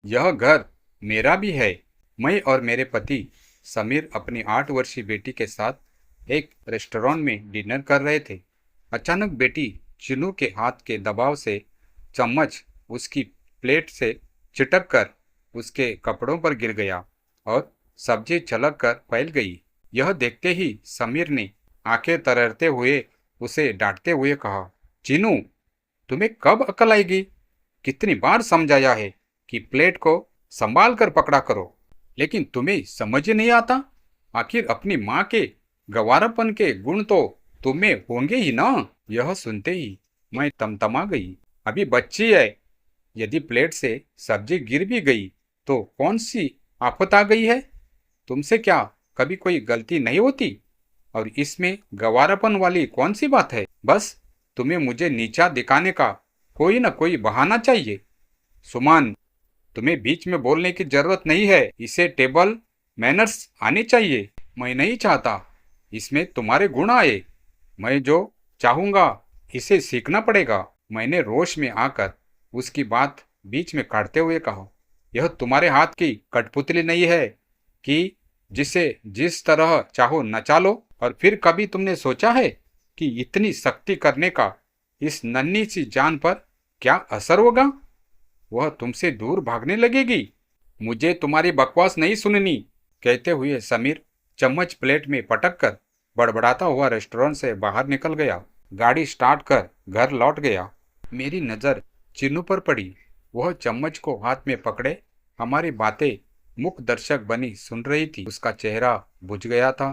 यह घर मेरा भी है। मैं और मेरे पति समीर अपनी 8 वर्षीय बेटी के साथ एक रेस्टोरेंट में डिनर कर रहे थे। अचानक बेटी चिनू के हाथ के दबाव से चम्मच उसकी प्लेट से चिटक कर उसके कपड़ों पर गिर गया और सब्जी छलक कर फैल गई। यह देखते ही समीर ने आंखें तररते हुए उसे डांटते हुए कहा, चिनू, तुम्हें कब अकल आएगी? कितनी बार समझाया है कि प्लेट को संभाल कर पकड़ा करो, लेकिन तुम्हें समझ ही नहीं आता। आखिर अपनी माँ के गंवारापन के गुण तो तुम्हें होंगे ही ना। यह सुनते ही मैं तमतमा गई। अभी बच्ची है, यदि प्लेट से सब्जी गिर भी गई तो कौन सी आफत आ गई है? तुमसे क्या कभी कोई गलती नहीं होती? और इसमें गंवारापन वाली कौन सी बात है? बस तुम्हें मुझे नीचा दिखाने का कोई ना कोई बहाना चाहिए। सुमान, तुम्हें बीच में बोलने की जरूरत नहीं है। इसे टेबल मैनर्स आने चाहिए। मैं नहीं चाहता इसमें तुम्हारे गुण आए। मैं जो चाहूंगा इसे सीखना पड़ेगा। मैंने रोश में आकर उसकी बात बीच में काटते हुए कहा, यह तुम्हारे हाथ की कठपुतली नहीं है कि जिसे जिस तरह चाहो नचा लो। और फिर कभी तुमने सोचा है कि इतनी सख्ती करने का इस नन्ही सी जान पर क्या असर होगा? वह तुमसे दूर भागने लगेगी। मुझे तुम्हारी बकवास नहीं सुननी। कहते हुए समीर चम्मच प्लेट में पटक कर बड़बड़ाता हुआ रेस्टोरेंट से बाहर निकल गया। गाड़ी स्टार्ट कर घर लौट गया। मेरी नज़र चिन्नू पर पड़ी। वह चम्मच को हाथ में पकड़े हमारी बातें मुख दर्शक बनी सुन रही थी। उसका चेहरा बुझ गया था।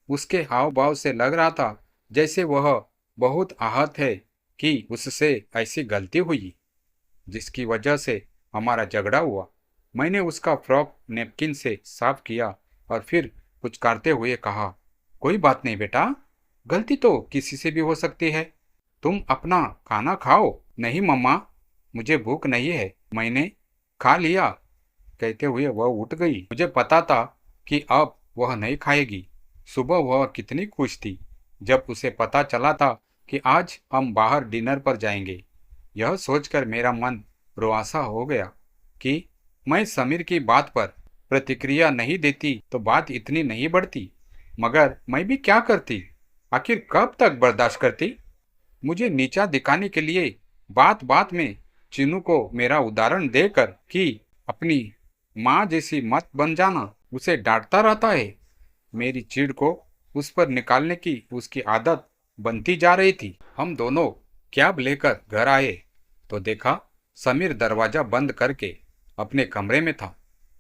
उसके हाव भाव से लग रहा था जैसे वह बहुत आहत है कि उससे ऐसी गलती हुई जिसकी वजह से हमारा झगड़ा हुआ। मैंने उसका फ्रॉक नैपकिन से साफ किया और फिर पुचकारते हुए कहा, कोई बात नहीं बेटा, गलती तो किसी से भी हो सकती है। तुम अपना खाना खाओ। नहीं मम्मा, मुझे भूख नहीं है, मैंने खा लिया। कहते हुए वह उठ गई। मुझे पता था कि अब वह नहीं खाएगी। सुबह वह कितनी खुश थी जब उसे पता चला था कि आज हम बाहर डिनर पर जाएंगे। यह सोचकर मेरा मन रुआसा हो गया कि मैं समीर की बात पर प्रतिक्रिया नहीं देती तो बात इतनी नहीं बढ़ती। मगर मैं भी क्या करती? आखिर कब तक बर्दाश्त करती? मुझे नीचा दिखाने के लिए बात बात में चिन्नू को मेरा उदाहरण देकर कि अपनी माँ जैसी मत बन जाना, उसे डांटता रहता है। मेरी चिढ़ को उस पर निकालने की उसकी आदत बनती जा रही थी। हम दोनों कैब लेकर घर आए तो देखा समीर दरवाजा बंद करके अपने कमरे में था।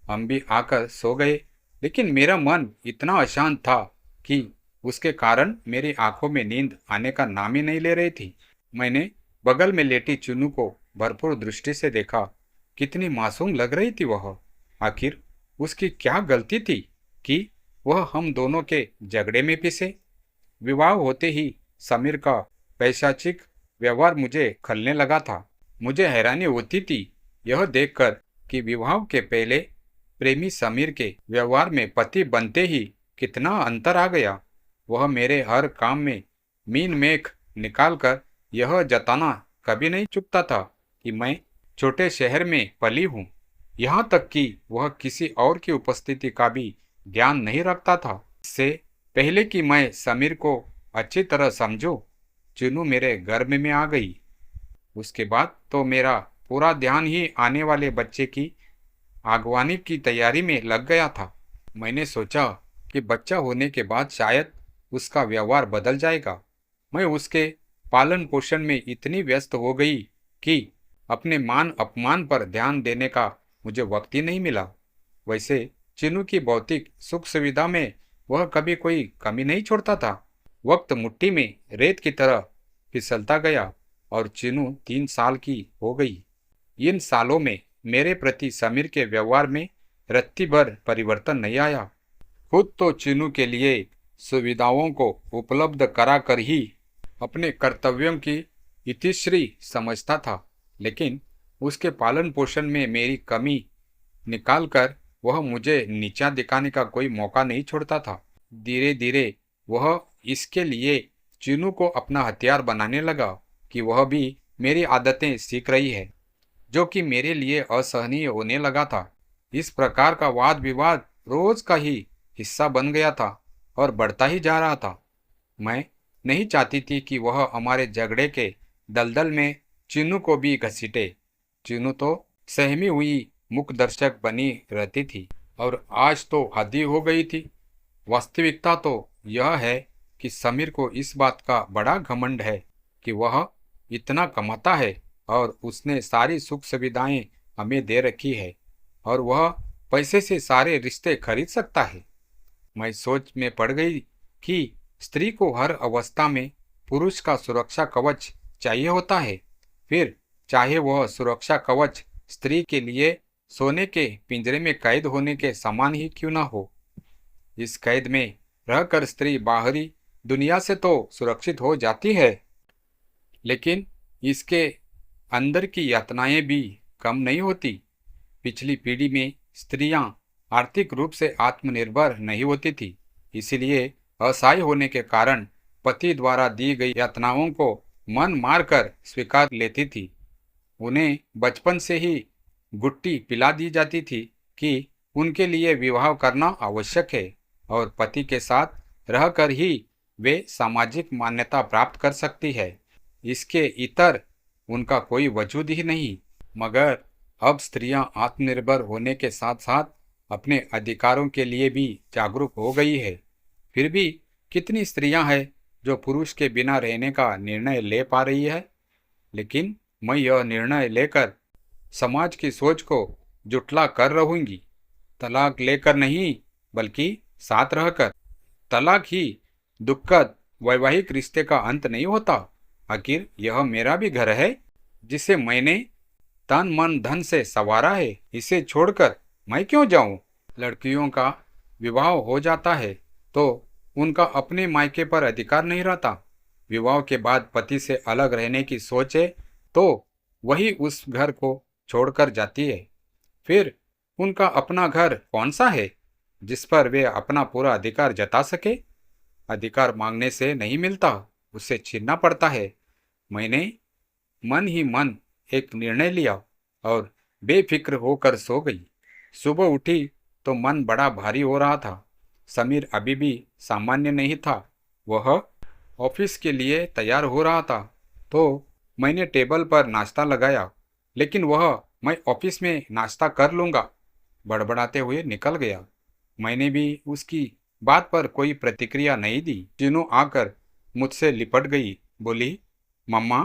हम भी आकर सो गए, लेकिन मेरा मन इतना अशांत था कि उसके कारण मेरी आंखों में नींद आने का नाम ही नहीं ले रही थी। मैंने बगल में लेटी चुनू को भरपूर दृष्टि से देखा। कितनी मासूम लग रही थी वह। आखिर उसकी क्या गलती थी कि वह हम दोनों के झगड़े में पिसे? विवाह होते ही समीर का पैशाचिक व्यवहार मुझे खलने लगा था। मुझे हैरानी होती थी यह देखकर कि विवाह के पहले प्रेमी समीर के व्यवहार में पति बनते ही कितना अंतर आ गया। वह मेरे हर काम में मीन मेख निकालकर यह जताना कभी नहीं चुकता था कि मैं छोटे शहर में पली हूँ। यहाँ तक कि वह किसी और की उपस्थिति का भी ध्यान नहीं रखता था। इससे पहले कि मैं समीर को अच्छी तरह समझूं, चिन्नू मेरे गर्भ में आ गई। उसके बाद तो मेरा पूरा ध्यान ही आने वाले बच्चे की आगवानी की तैयारी में लग गया था। मैंने सोचा कि बच्चा होने के बाद शायद उसका व्यवहार बदल जाएगा। मैं उसके पालन पोषण में इतनी व्यस्त हो गई कि अपने मान अपमान पर ध्यान देने का मुझे वक्त ही नहीं मिला। वैसे चिन्नू की भौतिक सुख सुविधा में वह कभी कोई कमी नहीं छोड़ता था। वक्त मुट्ठी में रेत की तरह फिसलता गया और चिन्नू 3 साल की हो गई। इन सालों में मेरे प्रति समीर के व्यवहार में रत्ती भर परिवर्तन नहीं आया। खुद तो चिन्नू के लिए सुविधाओं को उपलब्ध करा कर ही अपने कर्तव्यों की इतिश्री समझता था, लेकिन उसके पालन पोषण में मेरी कमी निकालकर वह मुझे नीचा दिखाने का कोई मौका नहीं छोड़ता था। धीरे धीरे वह इसके लिए चिन्नू को अपना हथियार बनाने लगा कि वह भी मेरी आदतें सीख रही है। जो कि मेरे लिए असहनीय होने लगा था। इस प्रकार का वाद विवाद रोज का ही हिस्सा बन गया था और बढ़ता ही जा रहा था। मैं नहीं चाहती थी कि वह हमारे झगड़े के दलदल में चीनू को भी घसीटे। चीनू तो सहमी हुई मुख दर्शक बनी रहती थी और आज तो हद ही हो गई थी। वास्तविकता तो यह है कि समीर को इस बात का बड़ा घमंड है कि वह इतना कमाता है और उसने सारी सुख सुविधाएं हमें दे रखी है और वह पैसे से सारे रिश्ते खरीद सकता है। मैं सोच में पड़ गई कि स्त्री को हर अवस्था में पुरुष का सुरक्षा कवच चाहिए होता है, फिर चाहे वह सुरक्षा कवच स्त्री के लिए सोने के पिंजरे में कैद होने के समान ही क्यों न हो। इस कैद में रहकर स्त्री बाहरी दुनिया से तो सुरक्षित हो जाती है, लेकिन इसके अंदर की यातनाएं भी कम नहीं होती। पिछली पीढ़ी में स्त्रियां आर्थिक रूप से आत्मनिर्भर नहीं होती थी, इसीलिए असहाय होने के कारण पति द्वारा दी गई यातनाओं को मन मारकर स्वीकार लेती थी। उन्हें बचपन से ही गुट्टी पिला दी जाती थी कि उनके लिए विवाह करना आवश्यक है और पति के साथ रहकर ही वे सामाजिक मान्यता प्राप्त कर सकती है। इसके इतर उनका कोई वजूद ही नहीं। मगर अब स्त्रियां आत्मनिर्भर होने के साथ साथ अपने अधिकारों के लिए भी जागरूक हो गई है। फिर भी कितनी स्त्रियां हैं जो पुरुष के बिना रहने का निर्णय ले पा रही है। लेकिन मैं यह निर्णय लेकर समाज की सोच को जुटला कर रहूंगी। तलाक लेकर नहीं, बल्कि साथ रहकर। तलाक ही दुखद वैवाहिक रिश्ते का अंत नहीं होता। आखिर यह मेरा भी घर है, जिसे मैंने तन मन धन से संवारा है। इसे छोड़कर मैं क्यों जाऊं। लड़कियों का विवाह हो जाता है तो उनका अपने मायके पर अधिकार नहीं रहता। विवाह के बाद पति से अलग रहने की सोचे तो वही उस घर को छोड़कर जाती है। फिर उनका अपना घर कौन सा है जिस पर वे अपना पूरा अधिकार जता सके। अधिकार मांगने से नहीं मिलता, उसे छीनना पड़ता है। मैंने मन ही मन एक निर्णय लिया और बेफिक्र होकर सो गई। सुबह उठी तो मन बड़ा भारी हो रहा था। समीर अभी भी सामान्य नहीं था। वह ऑफिस के लिए तैयार हो रहा था तो मैंने टेबल पर नाश्ता लगाया, लेकिन वह मैं ऑफिस में नाश्ता कर लूँगा बड़बड़ाते हुए निकल गया। मैंने भी उसकी बात पर कोई प्रतिक्रिया नहीं दी। तीनों आकर मुझसे लिपट गई, बोली, मम्मा,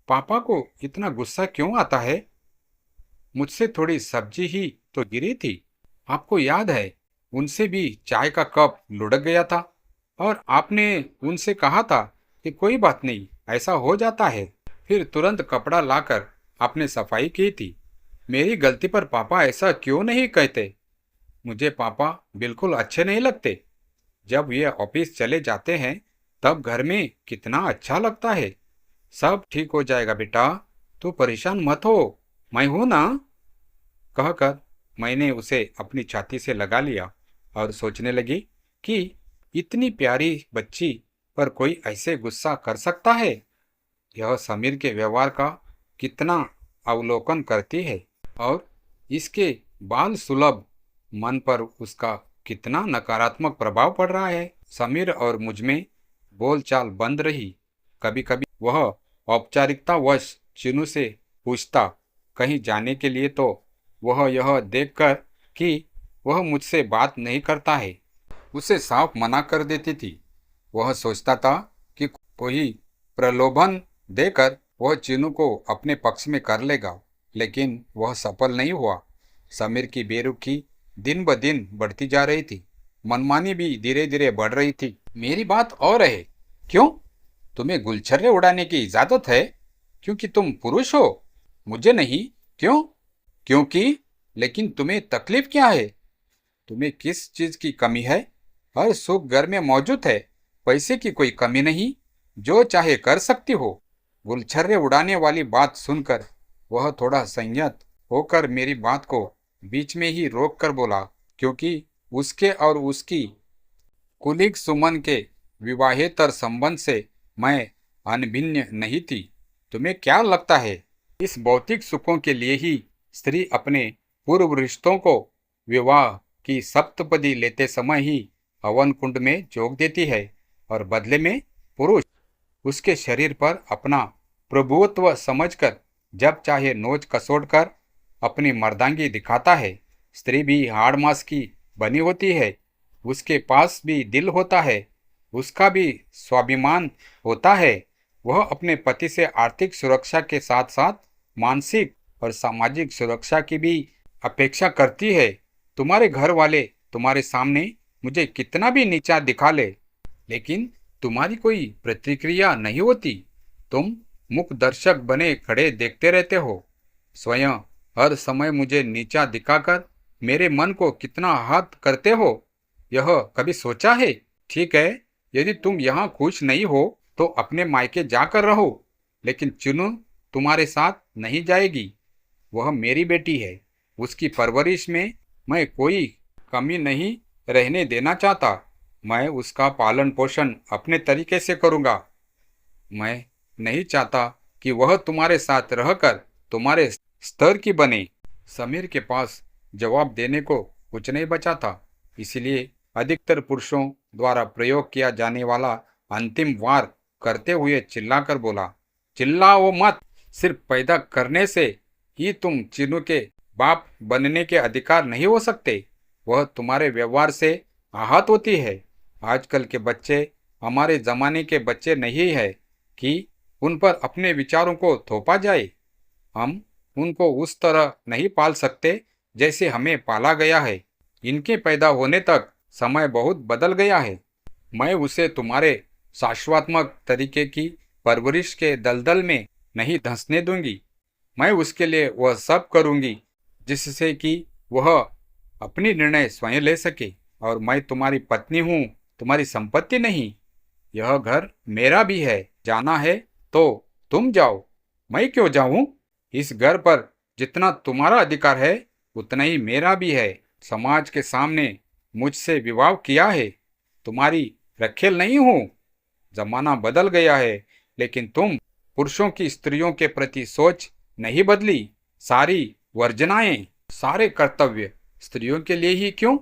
पापा को इतना गुस्सा क्यों आता है। मुझसे थोड़ी सब्जी ही तो गिरी थी। आपको याद है, उनसे भी चाय का कप लुढ़क गया था और आपने उनसे कहा था कि कोई बात नहीं, ऐसा हो जाता है। फिर तुरंत कपड़ा लाकर आपने सफाई की थी। मेरी गलती पर पापा ऐसा क्यों नहीं कहते। मुझे पापा बिल्कुल अच्छे नहीं लगते। जब ये ऑफिस चले जाते हैं तब घर में कितना अच्छा लगता है। सब ठीक हो जाएगा बेटा, तू परेशान मत हो, मैं हूं ना। कहकर मैंने उसे अपनी छाती से लगा लिया और सोचने लगी कि इतनी प्यारी बच्ची पर कोई ऐसे गुस्सा कर सकता है। यह समीर के व्यवहार का कितना अवलोकन करती है और इसके बाल सुलभ मन पर उसका कितना नकारात्मक प्रभाव पड़ रहा है। समीर और मुझमें बोलचाल बंद रही। कभी कभी वह औपचारिकतावश चिनू से पूछता कहीं जाने के लिए, तो वह यह देखकर कि वह मुझसे बात नहीं करता है उसे साफ मना कर देती थी। वह सोचता था कि कोई प्रलोभन देकर वह चिनू को अपने पक्ष में कर लेगा, लेकिन वह सफल नहीं हुआ। समीर की बेरुखी दिन ब दिन बढ़ती जा रही थी। मनमानी भी धीरे धीरे बढ़ रही थी। मेरी बात और है, क्यों तुम्हें गुलछर्रे उड़ाने की इजाजत है? क्योंकि तुम पुरुष हो, मुझे नहीं। क्यों? क्योंकि। लेकिन तुम्हें तकलीफ क्या है? तुम्हें किस चीज की कमी है? हर सुख घर में मौजूद है, पैसे की कोई कमी नहीं, जो चाहे कर सकती हो। गुलछर्रे उड़ाने वाली बात सुनकर वह थोड़ा संयत होकर मेरी बात को बीच में ही रोक कर बोला, क्योंकि उसके और उसकी कुलीग सुमन के विवाहेतर संबंध से मैं अनभिज्ञ नहीं थी। तुम्हें क्या लगता है इस भौतिक सुखों के लिए ही स्त्री अपने पूर्व रिश्तों को विवाह की सप्तपदी लेते समय ही हवन कुंड में झोंक देती है और बदले में पुरुष उसके शरीर पर अपना प्रभुत्व समझकर जब चाहे नोच कसोड़ कर अपनी मर्दांगी दिखाता है। स्त्री भी हाड़ मांस की बनी होती है, उसके पास भी दिल होता है, उसका भी स्वाभिमान होता है। वह अपने पति से आर्थिक सुरक्षा के साथ साथ मानसिक और सामाजिक सुरक्षा की भी अपेक्षा करती है। तुम्हारे घर वाले तुम्हारे सामने मुझे कितना भी नीचा दिखा ले, लेकिन तुम्हारी कोई प्रतिक्रिया नहीं होती। तुम मुख दर्शक बने खड़े देखते रहते हो, स्वयं हर समय मुझे नीचा दिखाकर मेरे मन को कितना आहत करते हो। यह कभी सोचा है? ठीक है, यदि तुम यहाँ खुश नहीं हो तो अपने मायके जाकर रहो, लेकिन चुनू तुम्हारे साथ नहीं जाएगी। वह मेरी बेटी है, उसकी परवरिश में मैं कोई कमी नहीं रहने देना चाहता। मैं उसका पालन पोषण अपने तरीके से करूँगा। मैं नहीं चाहता कि वह तुम्हारे साथ रहकर तुम्हारे स्तर की बने। समीर के पास जवाब देने को कुछ नहीं बचा था, इसलिए अधिकतर पुरुषों द्वारा प्रयोग किया जाने वाला अंतिम वार करते हुए चिल्लाकर बोला, चिल्लाओ मत। सिर्फ पैदा करने से ही तुम चिन्नू के बाप बनने के अधिकार नहीं हो सकते। वह तुम्हारे व्यवहार से आहत होती है। आजकल के बच्चे हमारे जमाने के बच्चे नहीं है कि उन पर अपने विचारों को थोपा जाए। हम उनको उस तरह नहीं पाल सकते जैसे हमें पाला गया है। इनके पैदा होने तक समय बहुत बदल गया है। मैं उसे तुम्हारे शाश्वतात्मक तरीके की परवरिश के दलदल में नहीं धंसने दूंगी। मैं उसके लिए वह सब करूंगी जिससे कि वह अपनी निर्णय स्वयं ले सके। और मैं तुम्हारी पत्नी हूँ, तुम्हारी संपत्ति नहीं। यह घर मेरा भी है। जाना है तो तुम जाओ, मैं क्यों जाऊं? इस घर पर जितना तुम्हारा अधिकार है उतना ही मेरा भी है। समाज के सामने मुझसे विवाह किया है, तुम्हारी रखेल नहीं हूँ। जमाना बदल गया है, लेकिन तुम पुरुषों की स्त्रियों के प्रति सोच नहीं बदली। सारी वर्जनाएं, सारे कर्तव्य स्त्रियों के लिए ही क्यों?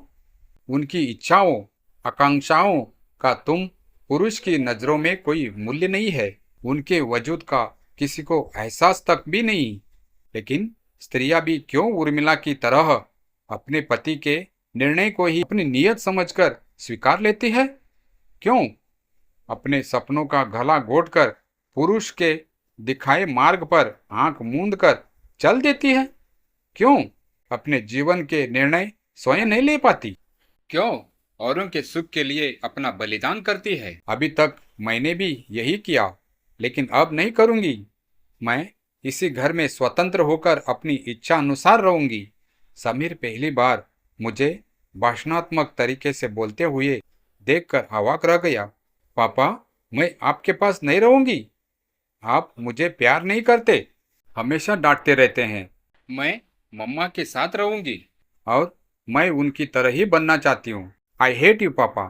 उनकी इच्छाओं आकांक्षाओं का तुम पुरुष की नजरों में कोई मूल्य नहीं है। उनके वजूद का किसी को एहसास तक भी नहीं। लेकिन स्त्रियां भी क्यों उर्मिला की तरह अपने पति के निर्णय को ही अपनी नियत समझकर स्वीकार लेती है? क्यों अपने सपनों का गला घोटकर पुरुष के दिखाए मार्ग पर आंख मूंद कर चल देती है? क्यों अपने जीवन के निर्णय स्वयं नहीं ले पाती? क्यों औरों के सुख के लिए अपना बलिदान करती है? अभी तक मैंने भी यही किया, लेकिन अब नहीं करूंगी। मैं इसी घर में स्वतंत्र होकर अपनी इच्छा अनुसार रहूंगी। समीर पहली बार मुझे भाषणात्मक तरीके से बोलते हुए देखकर अवाक रह गया। पापा, मैं आपके पास नहीं रहूंगी। आप मुझे प्यार नहीं करते, हमेशा डांटते रहते हैं। मैं मम्मा के साथ रहूंगी और मैं उनकी तरह ही बनना चाहती हूँ। आई हेट यू पापा।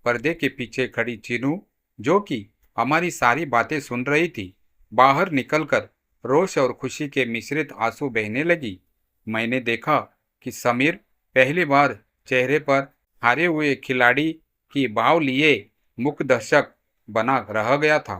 पर्दे के पीछे खड़ी चीनू, जो कि हमारी सारी बातें सुन रही थी, बाहर निकलकर रोष और खुशी के मिश्रित आंसू बहने लगी। मैंने देखा कि समीर पहली बार चेहरे पर हारे हुए खिलाड़ी की भाव लिए मुख दर्शक बना रह गया था।